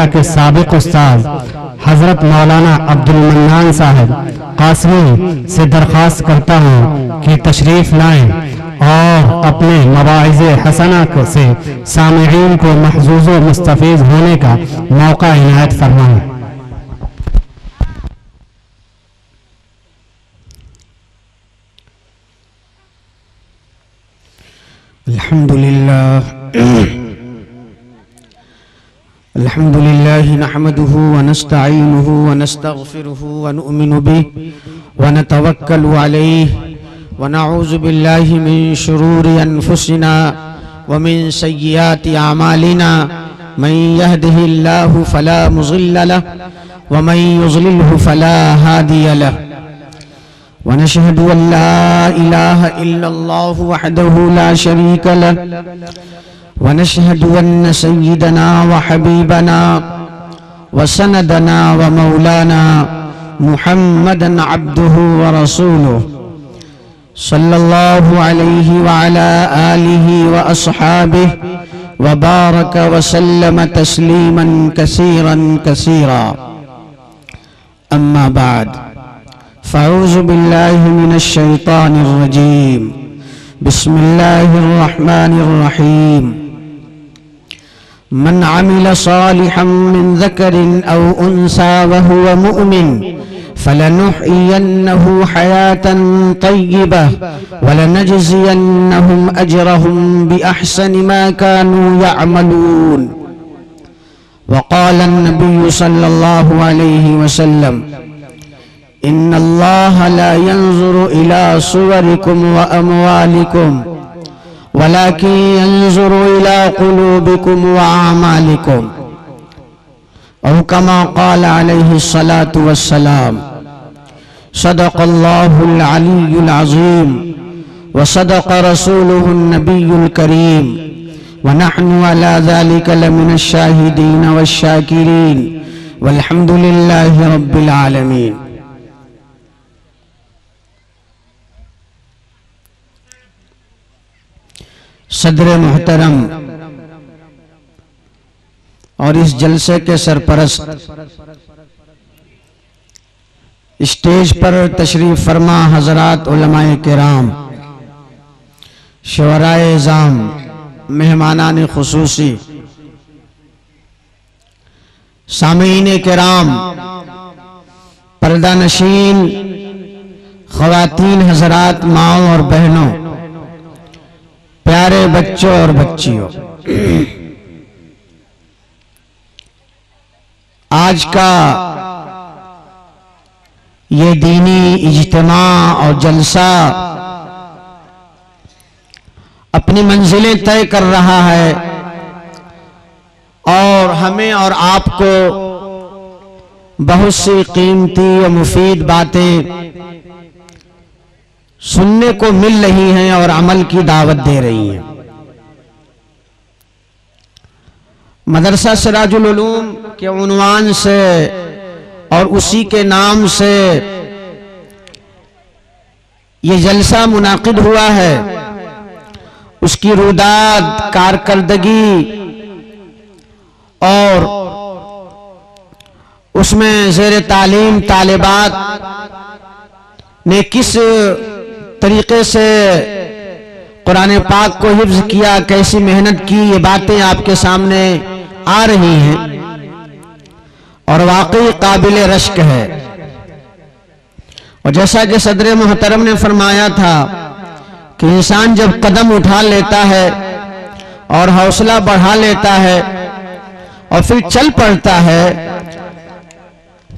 عربیہ کے سابق استاد حضرت مولانا عبد المنان صاحب قاسمی سے درخواست کرتا ہوں کہ تشریف لائیں اور اپنے مواعظ حسنہ سے سامعین کو محظوظ و مستفیض ہونے کا موقع عنایت فرمائیں۔ الحمد لله نحمده ونستعينه ونستغفره ونؤمن به ونتوكل عليه ونعوذ بالله من شرور أنفسنا ومن سيئات أعمالنا من يهده الله فلا مضل له ومن يضلله فلا هادي له ونشهد أن لا إله إلا الله وحده لا شريك له ونشهد أن سيدنا وحبيبنا وسندنا ومولانا محمدا عبده ورسوله صلى الله عليه وعلى آله وأصحابه وبارك وسلم تسليما كثيرا كثيرا أما بعد فأعوذ بالله من الشيطان الرجيم بسم الله الرحمن الرحيم من عمل صالحا من ذكر أو أنثى وهو مؤمن فلنحيينه حياة طيبة ولنجزينهم أجرهم بأحسن ما كانوا يعملون وقال النبي صلى الله عليه وسلم إن الله لا ينظر إلى صوركم وأموالكم ولكن ينظر إلى قلوبكم وأعمالكم أو كما قال عليه الصلاة والسلام صدق الله العلي العظيم وصدق رسوله النبي الكريم ونحن على ذلك لمن الشاهدين والشاكرين والحمد لله رب العالمين۔ صدر محترم اور اس جلسے کے سرپرست، اسٹیج پر تشریف فرما حضرات علماء کرام، شعراء اعظام، مہمانان خصوصی، سامعین کرام، پردہ نشین، خواتین حضرات، ماؤں اور بہنوں، پیارے بچوں اور بچیوں، آج کا یہ دینی اجتماع اور جلسہ اپنی منزلیں طے کر رہا ہے اور ہمیں اور آپ کو بہت سی قیمتی و مفید باتیں سننے کو مل رہی ہیں اور عمل کی دعوت دے رہی ہیں۔ مدرسہ سراج العلوم کے عنوان سے اور اسی کے نام سے یہ جلسہ منعقد ہوا ہے، اس کی روداد، کارکردگی اور اس میں زیر تعلیم طالبات نے کس طریقے سے قرآن پاک کو حفظ کیا، کیسی محنت کی، یہ باتیں آپ کے سامنے آ رہی ہیں اور واقعی قابل رشک ہے۔ اور جیسا کہ صدر محترم نے فرمایا تھا کہ انسان جب قدم اٹھا لیتا ہے اور حوصلہ بڑھا لیتا ہے اور پھر چل پڑتا ہے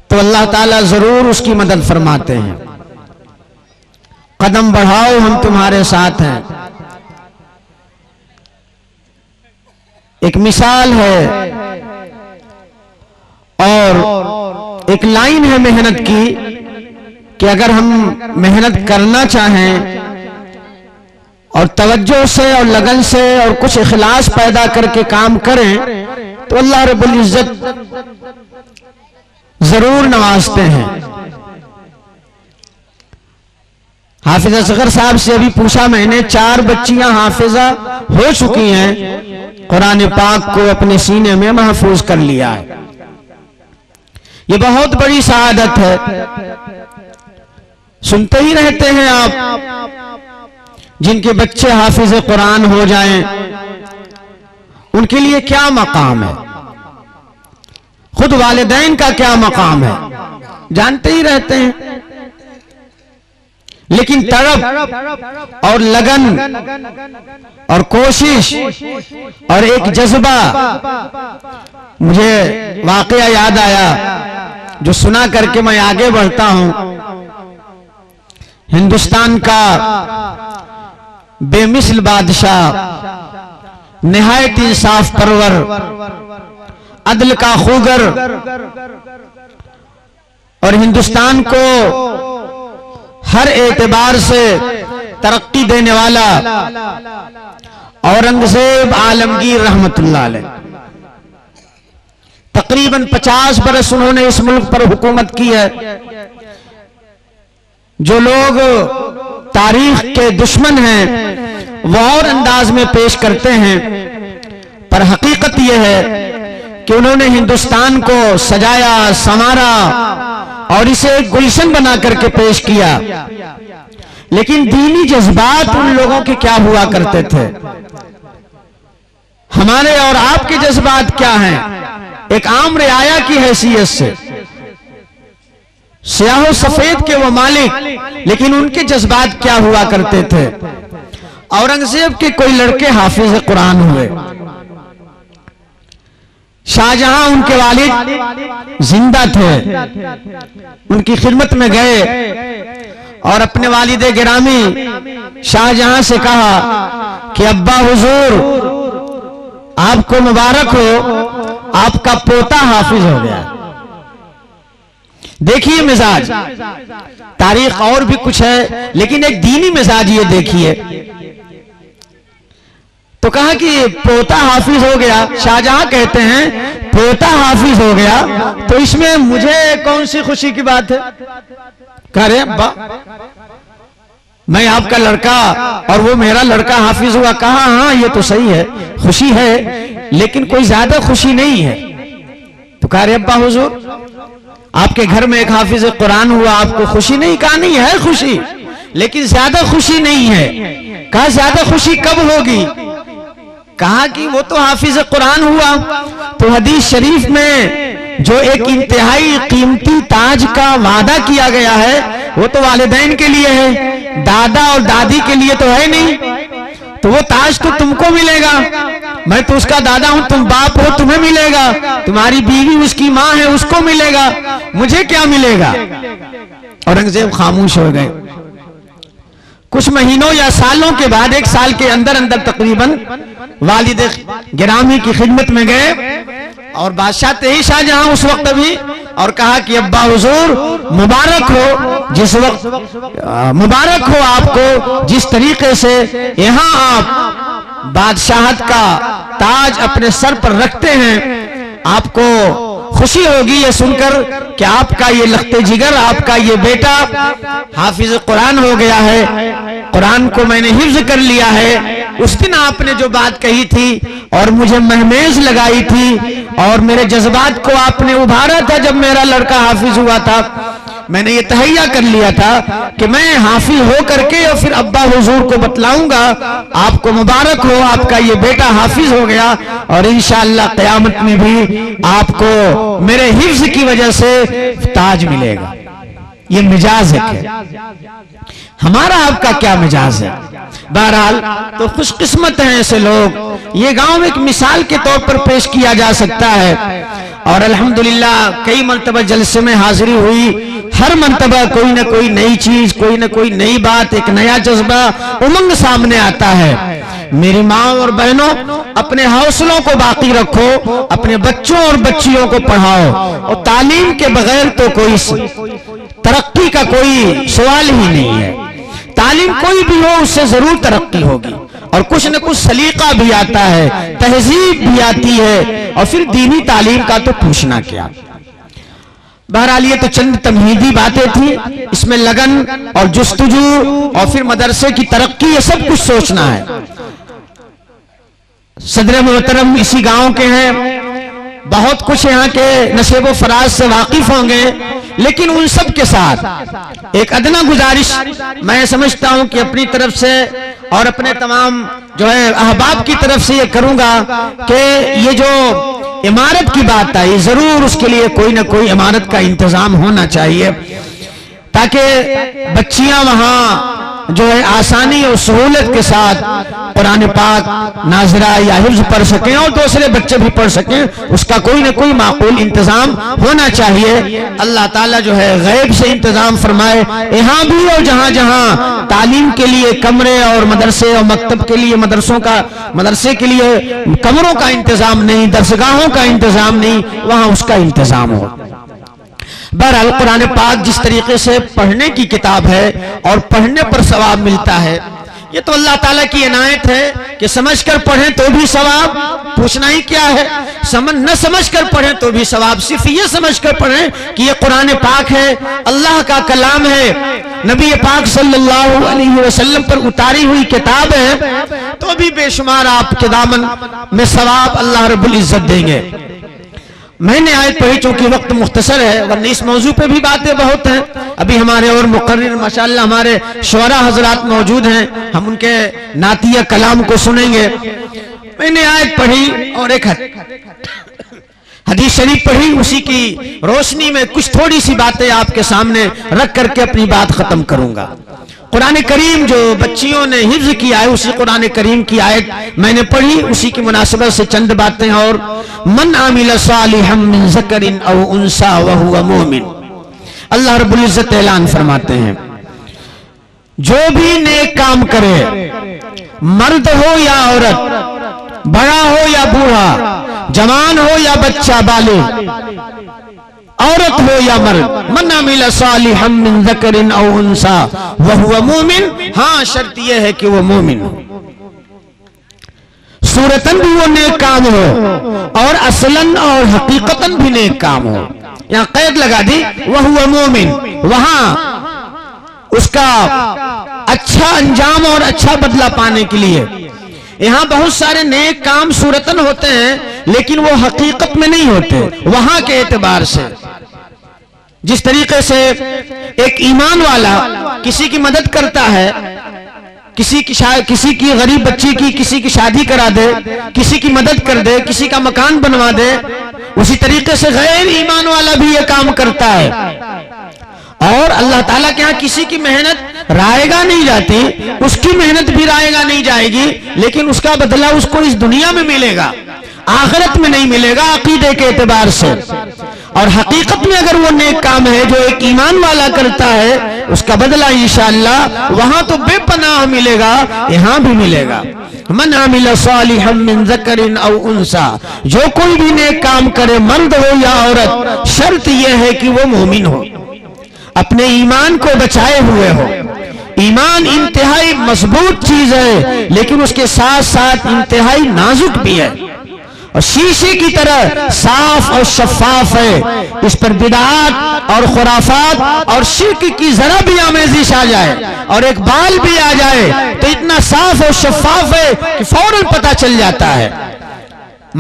تو اللہ تعالیٰ ضرور اس کی مدد فرماتے ہیں۔ قدم بڑھاؤ، ہم تمہارے ساتھ ہیں۔ ایک مثال ہے اور ایک لائن ہے محنت کی کہ اگر ہم محنت کرنا چاہیں اور توجہ سے اور لگن سے اور کچھ اخلاص پیدا کر کے کام کریں تو اللہ رب العزت ضرور نوازتے ہیں۔ حافظ اصغر صاحب سے ابھی پوچھا میں نے، 4 بچیاں حافظہ ہو چکی ہیں، قرآن پاک کو اپنے سینے میں محفوظ کر لیا ہے۔ یہ بہت بڑی سعادت ہے. سنتے ہی رہتے ہیں آپ جن کے بچے حافظ قرآن ہو جائیں ان کے لیے کیا مقام ہے، خود والدین کا کیا مقام ہے جانتے ہی رہتے ہیں. لیکن طرف اور لگن اور کوشش اور ایک جذبہ، مجھے واقعہ یاد آیا جو سنا کر کے میں آگے بڑھتا ہوں. ہندوستان کا بے مثل بادشاہ، نہایت انصاف پرور، عدل کا خوگر، اور ہندوستان کو ہر اعتبار سے ترقی دینے والا اورنگزیب عالمگیر رحمت اللہ علیہ، تقریباً 50 برس انہوں نے اس ملک پر حکومت کی ہے. جو لوگ تاریخ کے دشمن ہیں وہ اور انداز میں پیش کرتے ہیں، پر حقیقت یہ ہے کہ انہوں نے ہندوستان کو سجایا، سنوارا اور اسے ایک گلشن بنا کر کے پیش کیا. لیکن دینی جذبات ان لوگوں کے کیا ہوا کرتے تھے؟ ہمارے اور آپ کے جذبات کیا ہیں؟ ایک عام رعایا کی حیثیت سے سیاہ و سفید کے وہ مالک، لیکن ان کے جذبات کیا ہوا کرتے تھے؟ اورنگزیب کے کوئی لڑکے حافظ قرآن ہوئے. شاہجہاں ان کے والد زندہ تھے، ان کی خدمت میں گئے اور اپنے والد گرامی شاہجہاں سے کہا کہ ابا حضور آپ کو مبارک ہو، آپ کا پوتا حافظ ہو گیا. دیکھیے مزاج، تاریخ اور بھی کچھ ہے لیکن ایک دینی مزاج یہ دیکھیے. تو کہا کہ پوتا حافظ ہو گیا. شاہجہاں کہتے ہیں پوتا حافظ ہو گیا تو اس میں مجھے کون سی خوشی کی بات ہے؟ کہہ رہے ابا میں آپ کا لڑکا اور وہ میرا لڑکا حافظ ہوا. کہا ہاں یہ تو صحیح ہے، خوشی ہے لیکن کوئی زیادہ خوشی نہیں ہے. تو کہہ رہے ابا حضور آپ کے گھر میں ایک حافظ قرآن ہوا، آپ کو خوشی نہیں؟ کہا نہیں ہے خوشی لیکن زیادہ خوشی نہیں ہے. کہا زیادہ خوشی کب ہوگی؟ کہا کہ وہ تو حافظ قرآن ہوا تو حدیث شریف میں جو ایک انتہائی قیمتی تاج کا وعدہ کیا گیا ہے وہ تو والدین کے لیے ہے، دادا اور دادی کے لیے تو ہے نہیں. تو وہ تاج تو تم کو ملے گا، میں تو اس کا دادا ہوں، تم باپ ہو تمہیں ملے گا، تمہاری بیوی اس کی ماں ہے اس کو ملے گا، مجھے کیا ملے گا؟ اورنگزیب خاموش ہو گئے. کچھ مہینوں یا سالوں کے بعد، ایک سال کے اندر تقریباً والد گرامی کی خدمت میں گئے اور بادشاہ تھے شاہجہاں اس وقت بھی، اور کہا کہ ابا حضور مبارک ہو، جس وقت مبارک ہو آپ کو جس طریقے سے یہاں آپ بادشاہت کا تاج اپنے سر پر رکھتے ہیں. آپ کو خوشی ہوگی یہ سن کر کہ آپ کا یہ لخت جگر، آپ کا یہ بیٹا حافظ قرآن ہو گیا ہے، قرآن کو میں نے حفظ کر لیا ہے. اس دن آپ نے جو بات کہی تھی اور مجھے مہمیز لگائی تھی اور میرے جذبات کو آپ نے ابھارا تھا جب میرا لڑکا حافظ ہوا تھا، میں نے یہ تہیہ کر لیا تھا کہ میں حافظ ہو کر کے اور پھر ابا حضور کو بتلاؤں گا آپ کو مبارک ہو، آپ کا یہ بیٹا حافظ ہو گیا اور انشاءاللہ قیامت میں بھی آپ کو میرے حفظ کی وجہ سے تاج ملے گا. یہ مجاز ہے. ہمارا آپ کا کیا مجاز ہے؟ بہرحال تو خوش قسمت ہیں ایسے لوگ. یہ گاؤں میں ایک مثال کے طور پر پیش کیا جا سکتا ہے اور الحمدللہ کئی مرتبہ جلسے میں حاضری ہوئی. ہر مرتبہ کوئی نہ کوئی نئی چیز، کوئی نہ کوئی نئی بات، ایک نیا جذبہ، امنگ سامنے آتا ہے. میری ماں اور بہنوں اپنے حوصلوں کو باقی رکھو، اپنے بچوں اور بچیوں کو پڑھاؤ، اور تعلیم کے بغیر تو کوئی ترقی کا کوئی سوال ہی نہیں ہے. تعلیم کوئی بھی ہو اس سے ضرور ترقی ہوگی اور کچھ نہ کچھ سلیقہ بھی آتا ہے، تہذیب بھی آتی ہے، اور پھر دینی تعلیم کا تو پوچھنا کیا. بہرحال یہ تو چند تمہیدی باتیں تھیں، اس میں لگن اور جستجو اور پھر مدرسے کی ترقی یہ سب کچھ سوچنا ہے. صدر محترم اسی گاؤں کے ہیں بہت کچھ یہاں کے نشیب و فراز سے واقف ہوں گے، لیکن ان سب کے ساتھ ایک ادنا گزارش میں سمجھتا ہوں کہ اپنی طرف سے اور اپنے تمام جو ہے احباب کی طرف سے یہ کروں گا کہ یہ جو عمارت کی بات آئی، ضرور اس کے لیے کوئی نہ کوئی عمارت کا انتظام ہونا چاہیے، تاکہ بچیاں وہاں جو ہے آسانی اور سہولت کے ساتھ قرآن پاک ناظرہ یا حفظ پڑھ سکیں اور دوسرے بچے بھی پڑھ سکیں، اس کا کوئی نہ کوئی معقول انتظام ہونا چاہیے۔ اللہ تعالیٰ جو ہے غیب سے انتظام فرمائے، یہاں بھی اور جہاں جہاں تعلیم کے لیے کمرے اور مدرسے اور مکتب کے لیے مدرسے کے لیے کمروں کا انتظام نہیں، درسگاہوں کا انتظام نہیں، وہاں اس کا انتظام ہو۔ بہرحال قرآن پاک جس طریقے سے پڑھنے کی کتاب ہے اور پڑھنے پر ثواب ملتا ہے، یہ تو اللہ تعالیٰ کی عنایت ہے کہ سمجھ کر پڑھیں تو بھی ثواب، پوچھنا ہی کیا ہے، نہ سمجھ کر پڑھیں تو بھی ثواب، صرف یہ سمجھ کر پڑھیں کہ یہ قرآن پاک ہے، اللہ کا کلام ہے، نبی پاک صلی اللہ علیہ وسلم پر اتاری ہوئی کتاب ہے، تو بھی بے شمار آپ کے دامن میں ثواب اللہ رب العزت دیں گے۔ میں نے آیت پڑھی چونکہ وقت مختصر ہے، ورنہ اس موضوع پہ بھی باتیں بہت ہیں، ابھی ہمارے اور مقرر ماشاءاللہ ہمارے شعراء حضرات موجود ہیں، ہم ان کے نعتیہ کلام کو سنیں گے۔ میں نے آیت پڑھی اور ایک حدیث شریف پڑھی، اسی کی روشنی میں کچھ تھوڑی سی باتیں آپ کے سامنے رکھ کر کے اپنی بات ختم کروں گا۔ قرآن کریم جو بچیوں نے حفظ کیا ہے، اسی قرآن کریم کی آیت میں نے پڑھی، اسی کی مناسبت سے چند باتیں اور من عامل صالحا من ذکر او انثى وهو مؤمن، اللہ رب العزت اعلان فرماتے ہیں جو بھی نیک کام کرے، مرد ہو یا عورت، بڑا ہو یا بوڑھا، جوان ہو یا بچہ بالغ، عورت ہو یا مرد، من عمل صالحا من ذکر او انثى وهو مومن، ہاں شرط یہ ہے کہ وہ مومن ہو، صورتاً بھی وہ نیک کام ہو اور اصلاً اور حقیقتاً بھی نیک کام ہو، یہاں قید لگا دی وهو مومن، وہاں اس کا اچھا انجام اور اچھا بدلہ پانے کے لیے۔ یہاں بہت سارے نیک کام صورتاً ہوتے ہیں لیکن وہ حقیقت میں نہیں ہوتے، وہاں کے اعتبار سے جس طریقے سے ایک ایمان والا کسی کی مدد کرتا ہے، کسی کی غریب بچی کی کسی کی شادی کرا دے، کسی کی مدد کر دے، کسی کا مکان بنوا دے، اسی طریقے سے غیر ایمان والا بھی یہ کام کرتا ہے، اور اللہ تعالیٰ کے ہاں کسی کی محنت رائے گا نہیں جاتی، اس کی محنت بھی رائے گا نہیں جائے گی، لیکن اس کا بدلہ اس کو اس دنیا میں ملے گا، آخرت میں نہیں ملے گا عقیدے کے اعتبار سے۔ اور حقیقت میں اگر وہ نیک کام ہے جو ایک ایمان والا کرتا ہے، اس کا بدلہ انشاءاللہ وہاں تو بے پناہ ملے گا، یہاں بھی ملے گا۔ من عمل صالحا من ذکر او انثى، جو کوئی بھی نیک کام کرے، مرد ہو یا عورت، شرط یہ ہے کہ وہ مومن ہو، اپنے ایمان کو بچائے ہوئے ہو۔ ایمان انتہائی مضبوط چیز ہے لیکن اس کے ساتھ ساتھ انتہائی نازک بھی ہے، اور شیشے کی طرح صاف اور شفاف ہے، اس پر بدعات اور خرافات اور شرک کی ذرا بھی آمیزش آ جائے اور ایک بال بھی آ جائے تو اتنا صاف اور شفاف ہے کہ فوراً پتہ چل جاتا ہے۔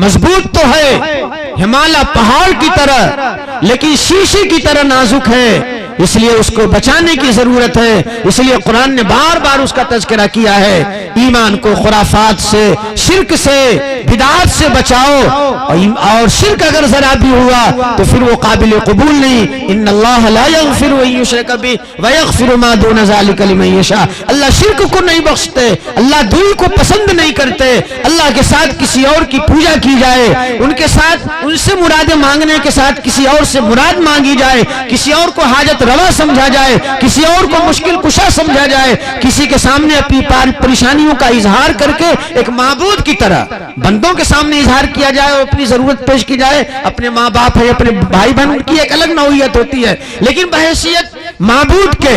مضبوط تو ہے ہمالیہ پہاڑ کی طرح لیکن شیشے کی طرح نازک ہے، اس لیے اس کو بچانے کی ضرورت ہے۔ اس لیے قرآن نے بار بار اس کا تذکرہ کیا ہے، ایمان کو خرافات سے، شرک سے، بدعات سے بچاؤ، اور شرک اگر ذرا بھی ہوا تو پھر وہ قابل قبول نہیں۔ ان اللہ لا یغفر ان یشرک بہ ویغفر ما دون ذلک لمن یشاء، اللہ شرک کو نہیں بخشتے، اللہ دوئی کو پسند نہیں کرتے، اللہ کے ساتھ کسی اور کی پوجا کی جائے، ان کے ساتھ ان سے مرادیں مانگنے کے ساتھ کسی اور سے مراد مانگی جائے، کسی اور کو حاجت روا سمجھا جائے، کسی اور کو مشکل کشا سمجھا جائے، کسی کے سامنے اپنی پریشانیوں کا اظہار کر کے ایک معبود کی طرح بندوں کے سامنے اظہار کیا جائے اور اپنی ضرورت پیش کی جائے۔ اپنے ماں باپ ہے، اپنے بھائی بہن، ان کی ایک الگ نوعیت ہوتی ہے، لیکن بحیثیت معبود کے،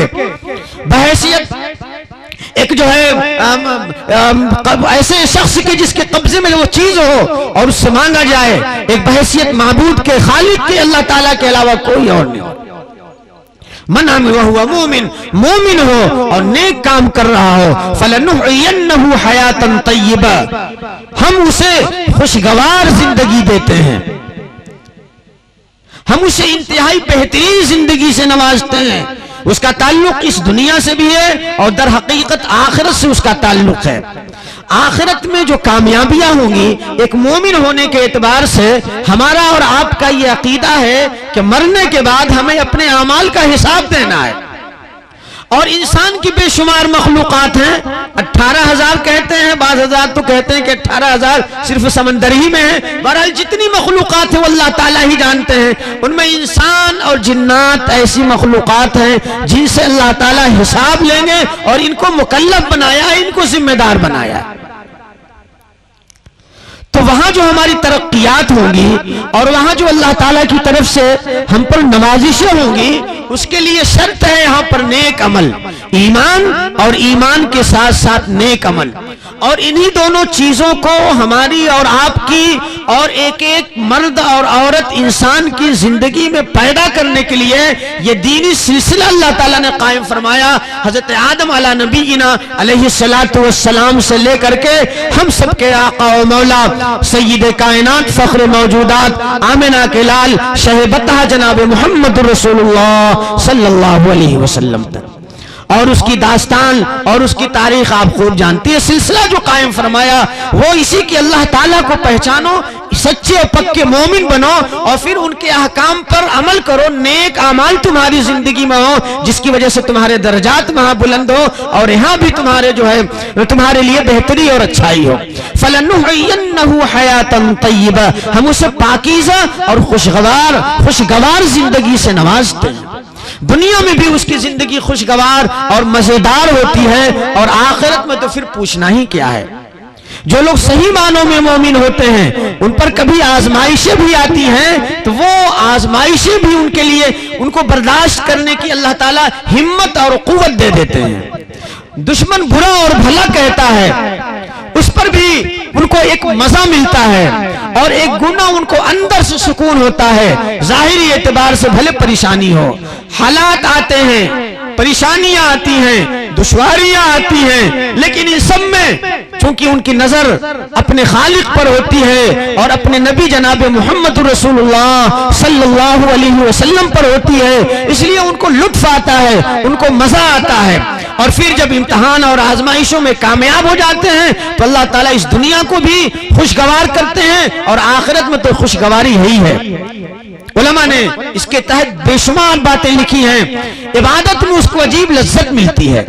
بحیثیت ایک جو ہے ایسے شخص کے جس کے قبضے میں وہ چیز ہو اور اس سے مانگا جائے، ایک بحیثیت معبود کے، خالق کے، اللہ تعالیٰ کے علاوہ کوئی اور نہیں ہو۔ من عمل وهو مومن، مومن ہو اور نیک کام کر رہا ہو، فَلَنُحْيِيَنَّهُ حَيَاةً طَيِّبَةً، ہم اسے خوشگوار زندگی دیتے ہیں۔ ہم اسے انتہائی بہترین زندگی سے نوازتے ہیں، اس کا تعلق اس دنیا سے بھی ہے اور در حقیقت آخرت سے اس کا تعلق ہے۔ آخرت میں جو کامیابیاں ہوں گی، ایک مومن ہونے کے اعتبار سے ہمارا اور آپ کا یہ عقیدہ ہے کہ مرنے کے بعد ہمیں اپنے اعمال کا حساب دینا ہے۔ اور انسان کی بے شمار مخلوقات ہیں، 18,000 کہتے ہیں، بعض حضرات تو کہتے ہیں کہ 18,000 صرف سمندر ہی میں ہیں۔ بہرحال جتنی مخلوقات ہیں وہ اللہ تعالیٰ ہی جانتے ہیں، ان میں انسان اور جنات ایسی مخلوقات ہیں جن سے اللہ تعالیٰ حساب لیں گے اور ان کو مکلف بنایا ہے، ان کو ذمہ دار بنایا ہے۔ تو وہاں جو ہماری ترقیات ہوں گی اور وہاں جو اللہ تعالیٰ کی طرف سے ہم پر نوازشیں ہوں گی، اس کے لیے شرط ہے یہاں پر نیک عمل، ایمان اور ایمان کے ساتھ ساتھ نیک عمل۔ اور انہی دونوں چیزوں کو ہماری اور آپ کی اور ایک ایک مرد اور عورت انسان کی زندگی میں پیدا کرنے کے لیے یہ دینی سلسلہ اللہ تعالیٰ نے قائم فرمایا۔ حضرت آدم علیہ نبینا علیہ السلام سے لے کر کے ہم سب کے آقا و مولا سید کائنات فخر موجودات آمنہ کے لال شہ بطہ جناب محمد رسول اللہ صلی اللہ علیہ وسلم تک، اور اس کی داستان اور اس کی تاریخ آپ خوب جانتی ہے۔ سلسلہ جو قائم فرمایا وہ اسی کی اللہ تعالیٰ کو پہچانو، سچے اور پکے مومن بنو اور پھر ان کے احکام پر عمل کرو، نیک اعمال تمہاری زندگی میں ہو جس کی وجہ سے تمہارے درجات وہاں بلند ہو اور یہاں بھی تمہارے جو ہے تمہارے لیے بہتری اور اچھائی ہو۔ فَلَنُحْيِيَنَّهُ حَيَاةً طَيِّبَةً، ہم اسے پاکیزہ اور خوشگوار زندگی سے نوازتے ہیں۔ دنیا میں بھی اس کی زندگی خوشگوار اور مزیدار ہوتی ہے اور آخرت میں تو پھر پوچھنا ہی کیا ہے۔ جو لوگ صحیح معنوں میں مومن ہوتے ہیں ان پر کبھی آزمائشیں بھی آتی ہیں تو وہ آزمائشیں بھی ان کے لیے ان کو برداشت کرنے کی اللہ تعالیٰ ہمت اور قوت دے دیتے ہیں۔ دشمن برا اور بھلا کہتا ہے، اس پر بھی ان کو ایک مزہ ملتا ہے اور ایک گناہ ان کو اندر سے سکون ہوتا ہے۔ ظاہری اعتبار سے بھلے پریشانی ہو، حالات آتے ہیں، پریشانیاں آتی ہیں، دشواریاں آتی ہیں، لیکن ان سب میں چونکہ ان کی نظر اپنے خالق پر ہوتی ہے اور اپنے نبی جناب محمد رسول اللہ صلی اللہ علیہ وسلم پر ہوتی ہے، اس لیے ان کو لطف آتا ہے، ان کو مزہ آتا ہے۔ اور پھر جب امتحان اور آزمائشوں میں کامیاب ہو جاتے ہیں تو اللہ تعالیٰ اس دنیا کو بھی خوشگوار کرتے ہیں اور آخرت میں تو خوشگواری ہی ہے۔ علماء نے اس کے تحت بے شمار باتیں لکھی ہیں۔ عبادت میں اس کو عجیب لذت ملتی ہے۔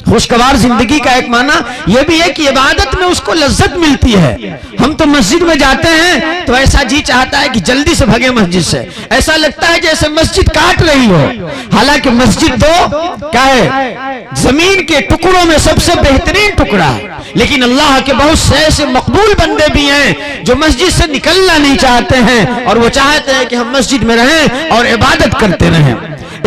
خوشگوار زندگی کا ایک معنی یہ بھی ہے کہ عبادت میں اس کو لذت ملتی ہے۔ ہم تو مسجد میں جاتے ہیں تو ایسا جی چاہتا ہے کہ جلدی سے بھگے مسجد سے، ایسا لگتا ہے جیسے مسجد کاٹ رہی ہو، حالانکہ مسجد تو کیا ہے، زمین کے ٹکڑوں میں سب سے بہترین ٹکڑا ہے، لیکن اللہ کے بہت سے ایسے مقبول بندے بھی ہیں جو مسجد سے نکلنا نہیں چاہتے ہیں اور وہ چاہتے ہیں کہ ہم مسجد میں رہیں اور عبادت کرتے رہیں۔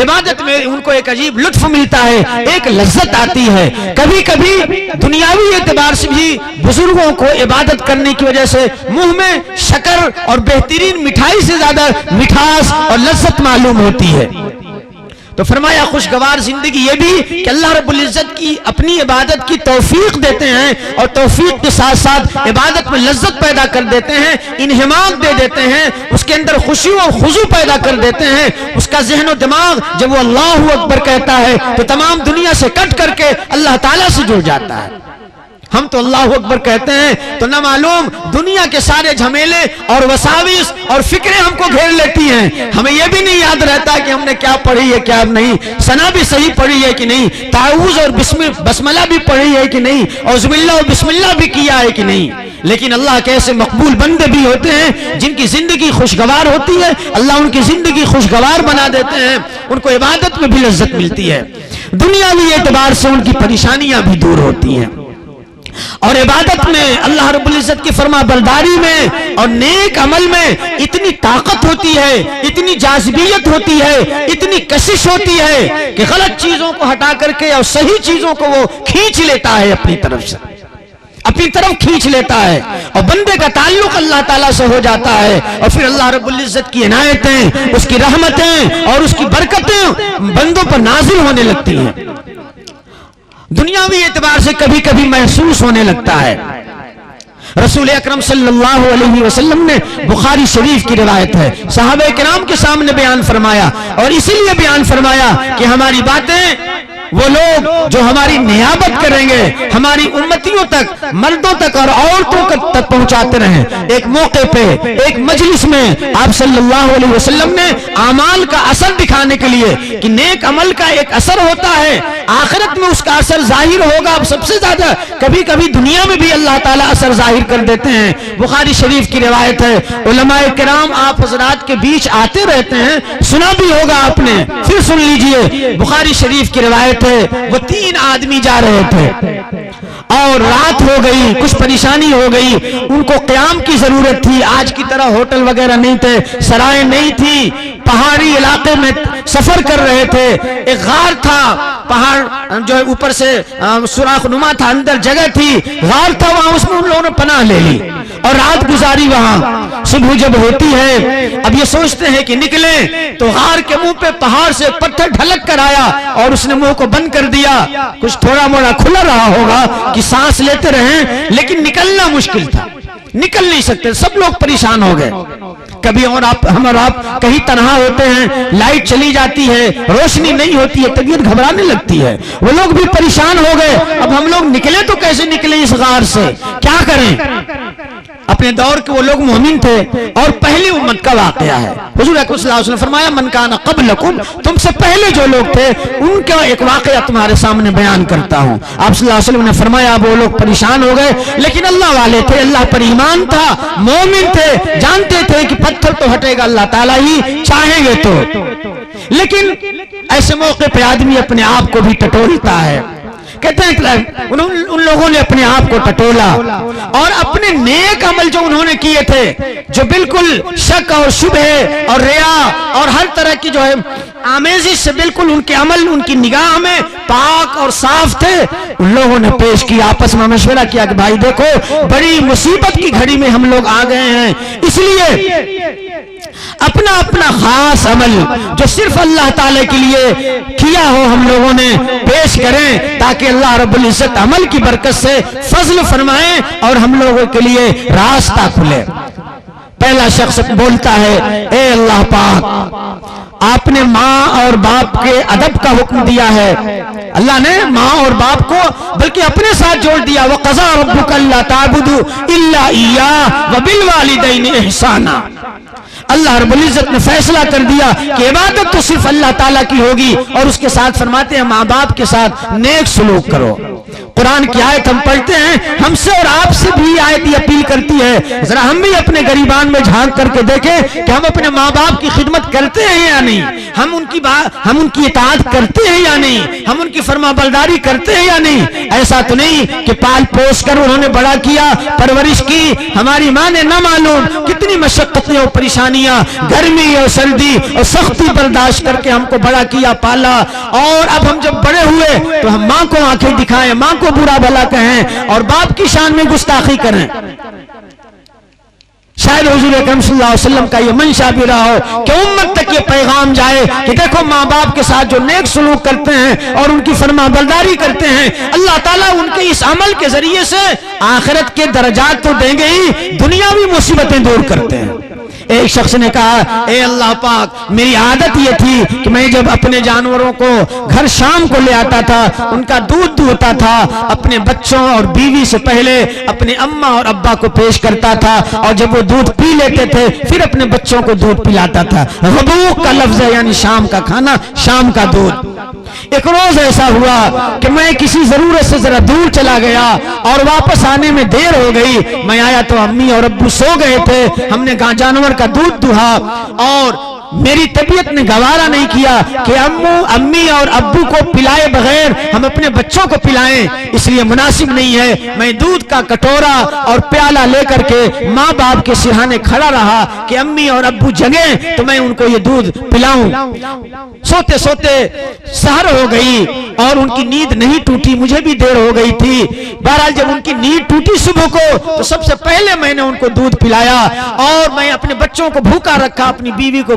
عبادت میں ان کو ایک عجیب لطف ملتا ہے، ایک لذت آتی ہے۔ کبھی کبھی دنیاوی اعتبار سے بھی بزرگوں کو عبادت کرنے کی وجہ سے منہ میں شکر اور بہترین مٹھائی سے زیادہ مٹھاس اور لذت معلوم ہوتی ہے۔ تو فرمایا خوشگوار زندگی یہ بھی کہ اللہ رب العزت کی اپنی عبادت کی توفیق دیتے ہیں اور توفیق کے ساتھ ساتھ عبادت میں لذت پیدا کر دیتے ہیں، انہماک دے دیتے ہیں، اس کے اندر خوشی و خضوع پیدا کر دیتے ہیں۔ اس کا ذہن و دماغ جب وہ اللہ اکبر کہتا ہے تو تمام دنیا سے کٹ کر کے اللہ تعالیٰ سے جڑ جاتا ہے۔ ہم تو اللہ اکبر کہتے ہیں تو نہ معلوم دنیا کے سارے جھمیلے اور وساوس اور فکریں ہم کو گھیر لیتی ہیں، ہمیں یہ بھی نہیں یاد رہتا کہ ہم نے کیا پڑھی ہے کیا نہیں، ثنا بھی صحیح پڑھی ہے کہ نہیں، تعوذ اور بسملہ بھی پڑھی ہے کہ نہیں، اعوذ باللہ اور بسم اللہ بھی کیا ہے کہ نہیں۔ لیکن اللہ کے ایسے مقبول بندے بھی ہوتے ہیں جن کی زندگی خوشگوار ہوتی ہے، اللہ ان کی زندگی خوشگوار بنا دیتے ہیں، ان کو عبادت میں بھی لذت ملتی ہے، دنیاوی اعتبار سے ان کی پریشانیاں بھی دور ہوتی ہیں۔ اور عبادت میں اللہ رب العزت کی فرما برداری میں اور نیک عمل میں اتنی طاقت ہوتی ہے، اتنی جاذبیت ہوتی ہے، اتنی کشش ہوتی ہے کہ غلط چیزوں کو ہٹا کر کے اور صحیح چیزوں کو وہ کھینچ لیتا ہے، اپنی طرف سے اپنی طرف کھینچ لیتا ہے اور بندے کا تعلق اللہ تعالیٰ سے ہو جاتا ہے اور پھر اللہ رب العزت کی عنایتیں، اس کی رحمتیں اور اس کی برکتیں بندوں پر نازل ہونے لگتی ہیں۔ دنیاوی اعتبار سے کبھی کبھی محسوس ہونے لگتا ہے، رسول اکرم صلی اللہ علیہ وسلم نے بخاری شریف کی روایت ہے صحابہ کرام کے سامنے بیان فرمایا، اور اسی لیے بیان فرمایا کہ ہماری باتیں وہ لوگ جو ہماری نیابت کریں گے ہماری امتیوں تک، مردوں تک اور عورتوں تک پہنچاتے رہیں۔ ایک موقع پہ ایک مجلس میں آپ صلی اللہ علیہ وسلم نے اعمال کا اثر دکھانے کے لیے کہ نیک عمل کا ایک اثر ہوتا ہے، آخرت میں اس کا اثر ظاہر ہوگا، اب سب سے زیادہ کبھی کبھی دنیا میں بھی اللہ تعالیٰ اثر ظاہر کر دیتے ہیں۔ بخاری شریف کی روایت ہے، علماء کرام آپ حضرات کے بیچ آتے رہتے ہیں، سنا بھی ہوگا آپ نے، پھر سن لیجئے۔ بخاری شریف کی روایت ہے، وہ 3 آدمی جا رہے تھے اور رات ہو گئی، کچھ پریشانی ہو گئی، ان کو قیام کی ضرورت تھی، آج کی طرح ہوٹل وغیرہ نہیں تھے، سرائیں نہیں تھی، پہاڑی علاقے میں سفر کر رہے تھے، ایک غار تھا، پہاڑ جو اوپر سے سوراخ نما تھا، اندر جگہ تھی، غار تھا، وہاں اس میں ان لوگوں نے پناہ لے لی اور رات گزاری وہاں۔ صبح جب ہوتی ہے، اب یہ سوچتے ہیں کہ نکلیں، تو غار کے منہ پہ پہاڑ سے پتھر ڈھلک کر آیا اور اس نے منہ کو بند کر دیا، کچھ تھوڑا موڑا کھلا رہا ہوگا کہ سانس لیتے رہیں، لیکن نکلنا مشکل تھا، نکل نہیں سکتے، سب لوگ پریشان ہو گئے۔ کبھی اور ہم اور آپ کہیں تنہا ہوتے ہیں، لائٹ چلی جاتی ہے، روشنی نہیں ہوتی ہے، طبیعت گھبرانے لگتی ہے، وہ لوگ بھی پریشان ہو گئے، اب ہم لوگ نکلے تو کیسے نکلیں اس غار سے، کیا کریں؟ اپنے دور کے وہ لوگ مومن تھے اور پہلی امت کا واقعہ ہے۔ حضور اکرم صلی اللہ علیہ وسلم فرمایا من کان قبلکم، تم سے پہلے جو لوگ تھے ان کا ایک واقعہ تمہارے سامنے بیان کرتا ہوں۔ آپ صلی اللہ علیہ وسلم نے فرمایا اب وہ لوگ پریشان ہو گئے، لیکن اللہ والے تھے، اللہ پر ایمان تھا، مومن تھے، جانتے تھے کہ پتھر تو ہٹے گا اللہ تعالیٰ ہی چاہیں گے تو، لیکن ایسے موقع پہ آدمی اپنے آپ کو بھی ٹٹولتا ہے۔ کہتے ہیں ان لوگوں نے اپنے آپ کو ٹٹولا اور اپنے نیک عمل جو انہوں نے کیے تھے، جو بالکل شک اور شبہ اور ریا اور ہر طرح کی جو ہے آمیزش سے بالکل ان کے عمل ان کی نگاہ میں پاک اور صاف تھے، ان لوگوں نے پیش کیا، آپس میں مشورہ کیا کہ بھائی دیکھو بڑی مصیبت کی گھڑی میں ہم لوگ آ گئے ہیں، اس لیے اپنا اپنا خاص عمل جو صرف اللہ تعالیٰ کے لیے کیا ہو ہم لوگوں نے پیش کریں، تاکہ اللہ رب العزت عمل کی برکت سے فضل فرمائیں اور ہم لوگوں کے لیے راستہ کھلے۔ پہلا شخص بولتا ہے اے اللہ پاک، آپ نے ماں اور باپ کے ادب کا حکم دیا ہے، اللہ نے ماں اور باپ کو بلکہ اپنے ساتھ جوڑ دیا، وَقَضَىٰ رَبُّكَ أَلَّا تَعْبُدُوا إِلَّا إِيَّاهُ وَبِالْوَالِدَيْنِ إِحْسَانًا۔ اللہ رب العزت نے فیصلہ کر دیا کہ عبادت تو صرف اللہ تعالیٰ کی ہوگی، اور اس کے ساتھ فرماتے ہیں ماں باپ کے ساتھ نیک سلوک کرو۔ قرآن کی آیت ہم پڑھتے ہیں، ہم سے اور آپ سے بھی آیت یہ اپیل کرتی ہے، ذرا ہم بھی اپنے گریبان میں جھانک کر کے دیکھیں کہ ہم اپنے ماں باپ کی خدمت کرتے ہیں یا نہیں، ہم ان کی اطاعت کرتے ہیں یا نہیں، ہم ان کی فرما برداری کرتے ہیں یا نہیں۔ ایسا تو نہیں کہ پال پوس کر انہوں نے بڑا کیا، پرورش کی، ہماری ماں نے نہ معلوم کتنی مشقتیں اور پریشانیاں، گرمی اور سردی اور سختی برداشت کر کے ہم کو بڑا کیا، پالا، اور اب ہم جب بڑے ہوئے تو ہم ماں کو آنکھیں دکھائیں، ماں کو برا بھلا کہیں اور باپ کی شان میں گستاخی کریں۔ شاید حضور اکرم صلی اللہ علیہ وسلم کا یہ منشا بھی رہا ہو کہ امت تک یہ پیغام جائے کہ دیکھو ماں باپ کے ساتھ جو نیک سلوک کرتے ہیں اور ان کی فرما برداری کرتے ہیں، اللہ تعالیٰ ان کے اس عمل کے ذریعے سے آخرت کے درجات تو دیں گے ہی، دنیاوی مصیبتیں دور کرتے ہیں۔ ایک شخص نے کہا اے اللہ پاک، میری عادت یہ تھی کہ میں جب اپنے جانوروں کو گھر شام کو لے آتا تھا، ان کا دودھ دھوتا تھا، اپنے بچوں اور بیوی سے پہلے اپنے اماں اور ابا کو پیش کرتا تھا، اور جب وہ دودھ پی لیتے تھے پھر اپنے بچوں کو دودھ پلاتا تھا۔ غبوق کا لفظ ہے یعنی شام کا کھانا، شام کا دودھ۔ ایک روز ایسا ہوا کہ میں کسی ضرورت سے ذرا دور چلا گیا اور واپس آنے میں دیر ہو گئی، میں آیا تو امی اور ابو سو گئے تھے، ہم نے جانور کا دودھ دہا اور میری طبیعت نے گوارا نہیں کیا کہ امی اور ابو کو پلائے بغیر ہم اپنے بچوں کو پلائیں، اس لیے مناسب نہیں ہے۔ میں دودھ کا کٹورا اور پیالہ لے کر کے ماں باپ کے سرہانے کھڑا رہا کہ امی اور ابو جگیں تو میں ان کو یہ دودھ پلاؤں۔ سوتے سوتے سحر ہو گئی اور ان کی نیند نہیں ٹوٹی، مجھے بھی دیر ہو گئی تھی۔ بہرحال جب ان کی نیند ٹوٹی صبح کو تو سب سے پہلے میں نے ان کو دودھ پلایا اور میں اپنے بچوں کو بھوکا رکھا، اپنی بیوی کو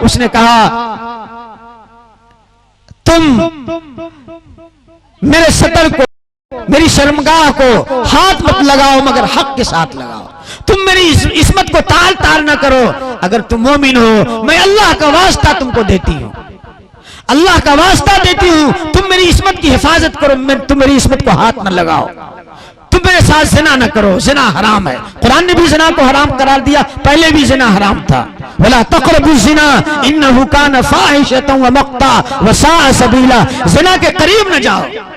اس نے کہا تم میرے صدر کو، میری شرمگاہ کو ہاتھ مت لگاؤ مگر حق کے ساتھ لگاؤ، تم میری عصمت کو تال تال نہ کرو، اگر تم مومن ہو میں اللہ کا واسطہ تم کو دیتی ہوں، اللہ کا واسطہ دیتی ہوں، تم میری عصمت کی حفاظت کرو، تم میری عصمت کو ہاتھ نہ لگاؤ، تم میرے ساتھ زنا نہ کرو، زنا حرام ہے، قرآن نے بھی زنا کو حرام قرار دیا، پہلے بھی زنا حرام تھا، وَلَا تَقْرَبُوا الزِّنَا إِنَّهُ كَانَ فَاحِشَةً وَمَقْتًا وَسَاءَ سَبِيلًا، زنا کے قریب نہ جاؤ۔